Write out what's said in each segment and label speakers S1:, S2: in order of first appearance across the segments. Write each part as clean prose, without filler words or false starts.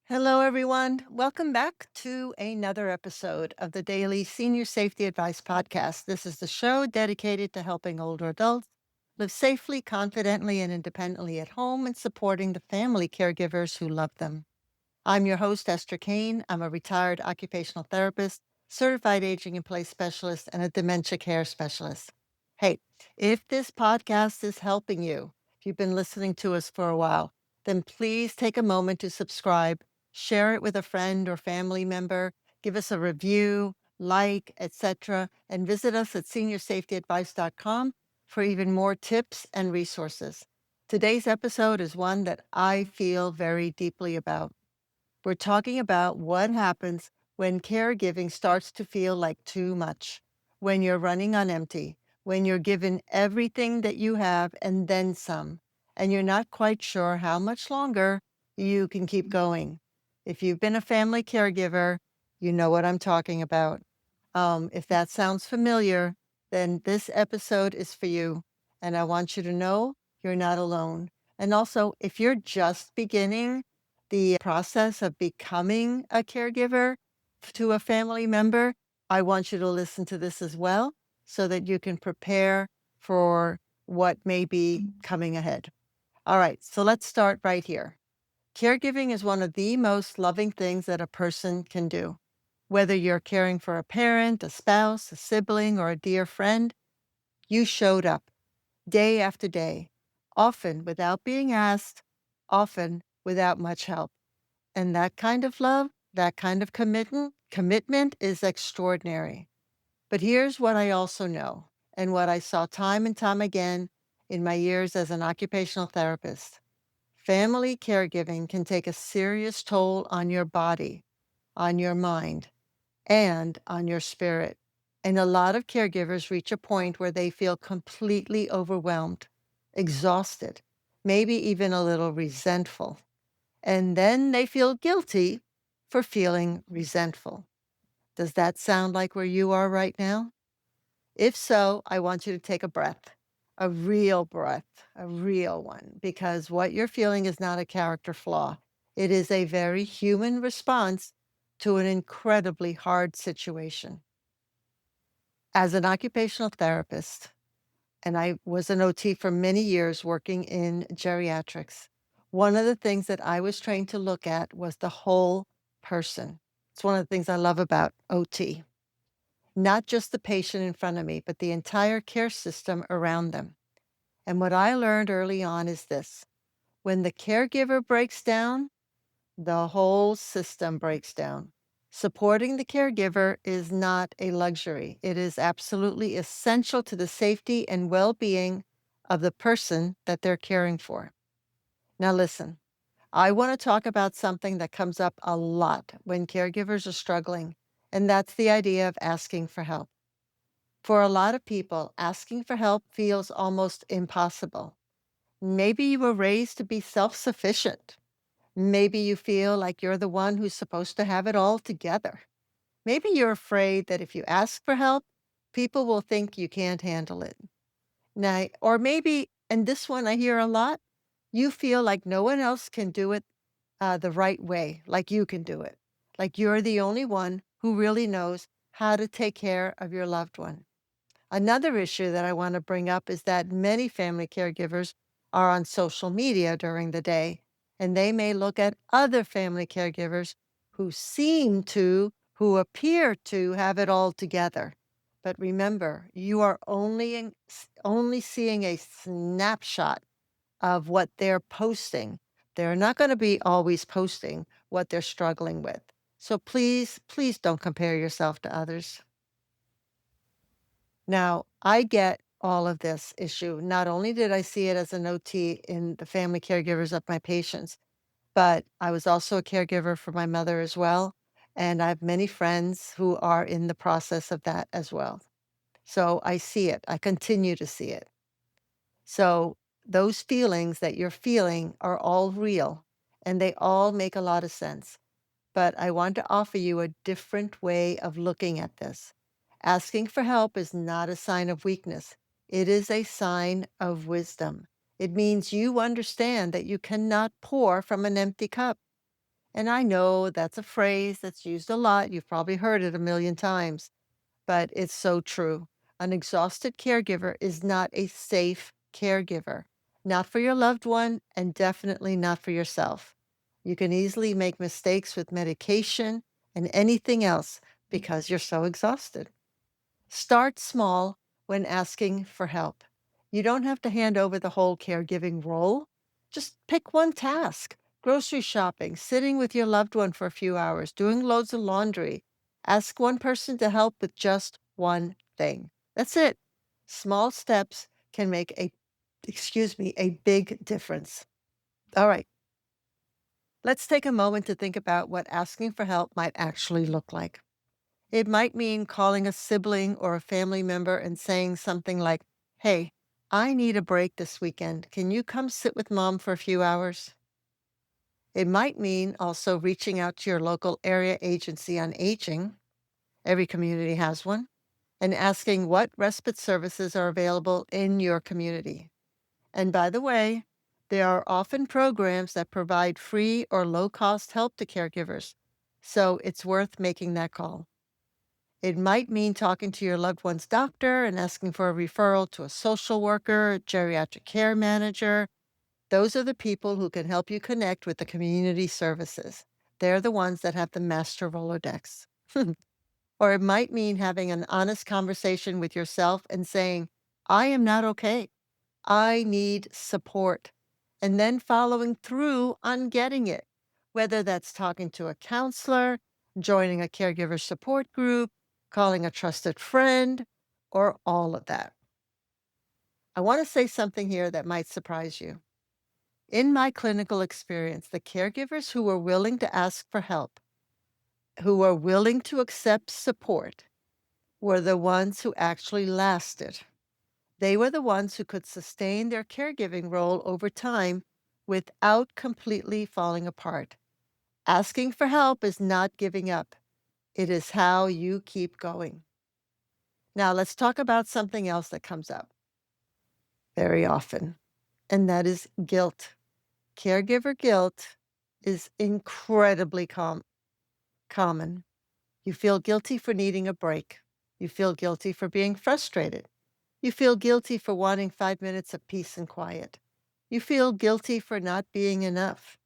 S1: Hello, everyone. Welcome back to another episode of the Daily Senior Safety Advice Podcast. This is the show dedicated to helping older adults live safely, confidently, and independently at home and supporting the family caregivers who love them. I'm your host, Esther Kane. I'm a retired occupational therapist, certified aging in place specialist, and a dementia care specialist. Hey, if this podcast is helping you, if you've been listening to us for a while, then please take a moment to subscribe, share it with a friend or family member, give us a review, like, etc., and visit us at seniorsafetyadvice.com for even more tips and resources. Today's episode is one that I feel very deeply about. We're talking about what happens when caregiving starts to feel like too much, when you're running on empty, when you're given everything that you have and then some, and you're not quite sure how much longer you can keep going. If you've been a family caregiver, you know what I'm talking about. If that sounds familiar, then this episode is for you. And I want you to know you're not alone. And also, if you're just beginning the process of becoming a caregiver to a family member, I want you to listen to this as well so that you can prepare for what may be coming ahead. All right, so let's start right here. Caregiving is one of the most loving things that a person can do. Whether you're caring for a parent, a spouse, a sibling, or a dear friend, you showed up day after day, often without being asked, often without much help. And that kind of love, that kind of commitment is extraordinary. But here's what I also know, and what I saw time and time again in my years as an occupational therapist. Family caregiving can take a serious toll on your body, on your mind, and on your spirit. And a lot of caregivers reach a point where they feel completely overwhelmed, exhausted, maybe even a little resentful. And then they feel guilty for feeling resentful. Does that sound like where you are right now? If so, I want you to take a real breath, a real one, because what you're feeling is not a character flaw. It is a very human response to an incredibly hard situation. As an occupational therapist, and I was an OT for many years working in geriatrics, one of the things that I was trained to look at was the whole person. It's one of the things I love about OT. Not just the patient in front of me, but the entire care system around them. And what I learned early on is this: when the caregiver breaks down, the whole system breaks down. Supporting the caregiver is not a luxury. It is absolutely essential to the safety and well being of the person that they're caring for. Now, listen, I want to talk about something that comes up a lot when caregivers are struggling, and that's the idea of asking for help. For a lot of people, asking for help feels almost impossible. Maybe you were raised to be self sufficient. Maybe you feel like you're the one who's supposed to have it all together. Maybe you're afraid that if you ask for help, people will think you can't handle it. Now, or maybe, and this one I hear a lot, you feel like no one else can do it the right way, like you can do it. Like you're the only one who really knows how to take care of your loved one. Another issue that I want to bring up is that many family caregivers are on social media during the day, and they may look at other family caregivers who appear to have it all together. But remember, you are only seeing a snapshot of what they're posting. They're not going to be always posting what they're struggling with. So please, please don't compare yourself to others. Now, I get all of this issue. Not only did I see it as an OT in the family caregivers of my patients, but I was also a caregiver for my mother as well. And I have many friends who are in the process of that as well. So I see it. I continue to see it. So those feelings that you're feeling are all real and they all make a lot of sense. But I want to offer you a different way of looking at this. Asking for help is not a sign of weakness. It is a sign of wisdom. It means you understand that you cannot pour from an empty cup. And I know that's a phrase that's used a lot. You've probably heard it a million times, but it's so true. An exhausted caregiver is not a safe caregiver, not for your loved one, and definitely not for yourself. You can easily make mistakes with medication and anything else because you're so exhausted. Start small when asking for help. You don't have to hand over the whole caregiving role. Just pick one task: grocery shopping, sitting with your loved one for a few hours, doing loads of laundry. Ask one person to help with just one thing. That's it. Small steps can make a big difference. All right, let's take a moment to think about what asking for help might actually look like. It might mean calling a sibling or a family member and saying something like, "Hey, I need a break this weekend. Can you come sit with mom for a few hours?" It might mean also reaching out to your local area agency on aging. Every community has one. And asking what respite services are available in your community. And by the way, there are often programs that provide free or low cost help to caregivers. So it's worth making that call. It might mean talking to your loved one's doctor and asking for a referral to a social worker, geriatric care manager. Those are the people who can help you connect with the community services. They're the ones that have the master Rolodex. Or it might mean having an honest conversation with yourself and saying, "I am not okay. I need support." And then following through on getting it, whether that's talking to a counselor, joining a caregiver support group, calling a trusted friend, or all of that. I want to say something here that might surprise you. In my clinical experience, the caregivers who were willing to ask for help, who were willing to accept support, were the ones who actually lasted. They were the ones who could sustain their caregiving role over time without completely falling apart. Asking for help is not giving up, it is how you keep going. Now, let's talk about something else that comes up very often, and that is guilt. Caregiver guilt is incredibly common. You feel guilty for needing a break. You feel guilty for being frustrated. You feel guilty for wanting 5 minutes of peace and quiet. You feel guilty for not being enough.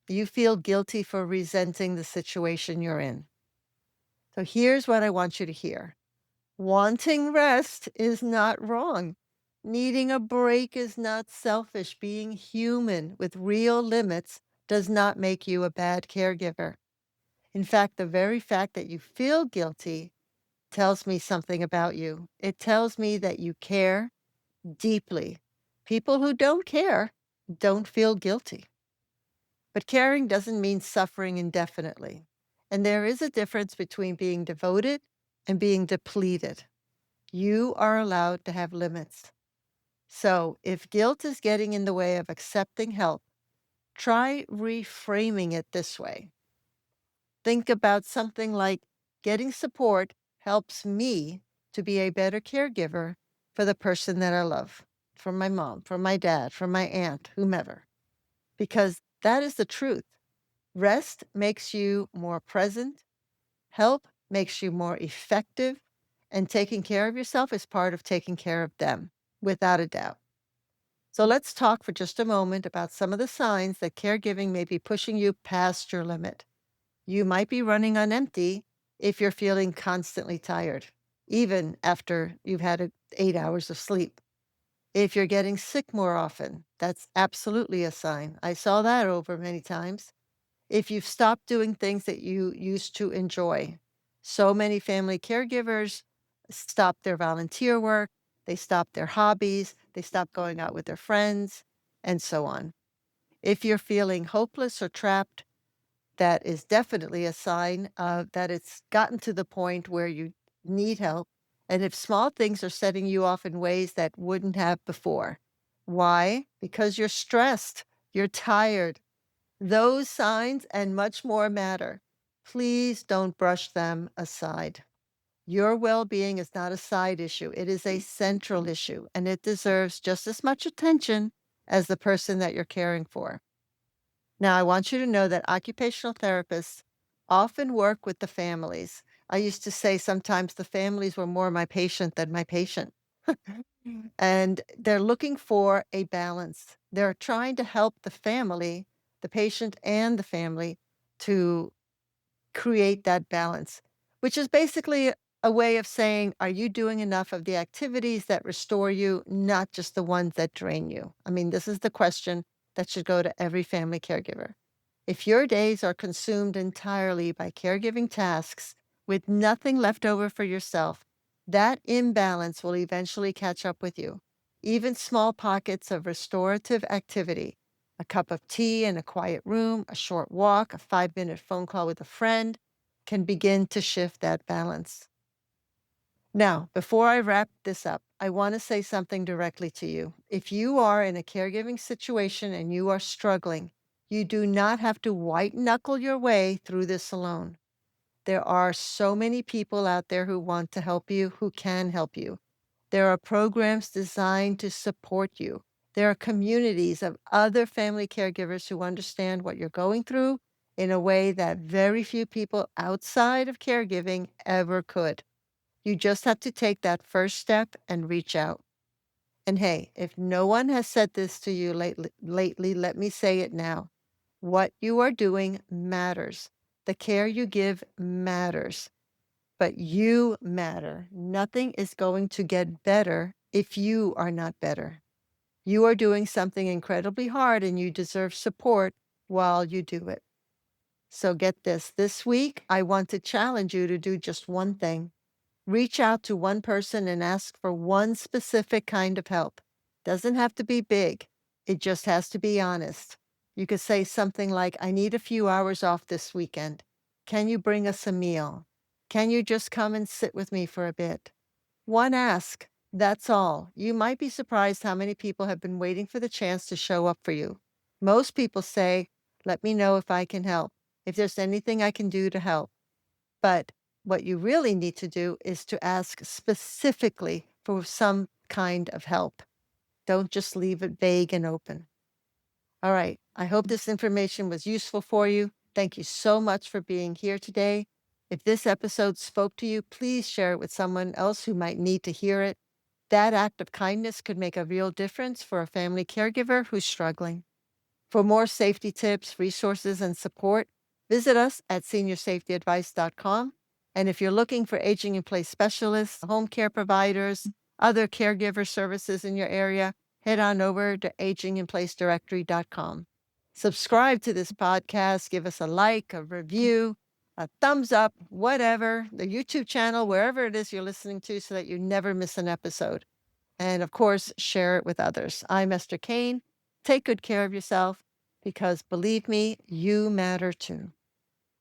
S1: You feel guilty for resenting the situation you're in. So here's what I want you to hear. Wanting rest is not wrong. Needing a break is not selfish. Being human with real limits does not make you a bad caregiver. In fact, the very fact that you feel guilty tells me something about you. It tells me that you care deeply. People who don't care don't feel guilty. But caring doesn't mean suffering indefinitely. And there is a difference between being devoted and being depleted. You are allowed to have limits. So if guilt is getting in the way of accepting help, try reframing it this way. Think about something like, getting support helps me to be a better caregiver for the person that I love, for my mom, for my dad, for my aunt, whomever, because that is the truth. Rest makes you more present, help makes you more effective, and taking care of yourself is part of taking care of them, without a doubt. So let's talk for just a moment about some of the signs that caregiving may be pushing you past your limit. You might be running on empty if you're feeling constantly tired, even after you've had 8 hours of sleep. If you're getting sick more often, that's absolutely a sign. I saw that over many times. If you've stopped doing things that you used to enjoy. So many family caregivers stop their volunteer work, they stop their hobbies, they stop going out with their friends, and so on. If you're feeling hopeless or trapped, that is definitely a sign that it's gotten to the point where you need help. And if small things are setting you off in ways that wouldn't have before. Why? Because you're stressed, you're tired. Those signs and much more matter. Please don't brush them aside. Your well being is not a side issue, it is a central issue, and it deserves just as much attention as the person that you're caring for. Now, I want you to know that occupational therapists often work with the families. I used to say sometimes the families were more my patient than my patient. And they're looking for a balance. They're trying to help the family, the patient and the family, to create that balance, which is basically a way of saying, are you doing enough of the activities that restore you, not just the ones that drain you? I mean, this is the question that should go to every family caregiver. If your days are consumed entirely by caregiving tasks with nothing left over for yourself, that imbalance will eventually catch up with you. Even small pockets of restorative activity, a cup of tea in a quiet room, a short walk, a 5-minute phone call with a friend, can begin to shift that balance. Now, before I wrap this up, I want to say something directly to you. If you are in a caregiving situation and you are struggling, you do not have to white knuckle your way through this alone. There are so many people out there who want to help you, who can help you. There are programs designed to support you. There are communities of other family caregivers who understand what you're going through in a way that very few people outside of caregiving ever could. You just have to take that first step and reach out. And hey, if no one has said this to you lately, let me say it now. What you are doing matters. The care you give matters, but you matter. Nothing is going to get better if you are not better. You are doing something incredibly hard and you deserve support while you do it. So get this. This week, I want to challenge you to do just one thing. Reach out to one person and ask for one specific kind of help. Doesn't have to be big. It just has to be honest. You could say something like, I need a few hours off this weekend. Can you bring us a meal? Can you just come and sit with me for a bit? One ask. That's all. You might be surprised how many people have been waiting for the chance to show up for you. Most people say, let me know if I can help, if there's anything I can do to help. But what you really need to do is to ask specifically for some kind of help. Don't just leave it vague and open. All right. I hope this information was useful for you. Thank you so much for being here today. If this episode spoke to you, please share it with someone else who might need to hear it. That act of kindness could make a real difference for a family caregiver who's struggling. For more safety tips, resources, and support, visit us at seniorsafetyadvice.com. And if you're looking for aging in place specialists, home care providers, other caregiver services in your area, head on over to aginginplacedirectory.com. Subscribe to this podcast, give us a like, a review, a thumbs up, whatever, the YouTube channel, wherever it is you're listening to, so that you never miss an episode. And of course, share it with others. I'm Esther Kane. Take good care of yourself because believe me, you matter too.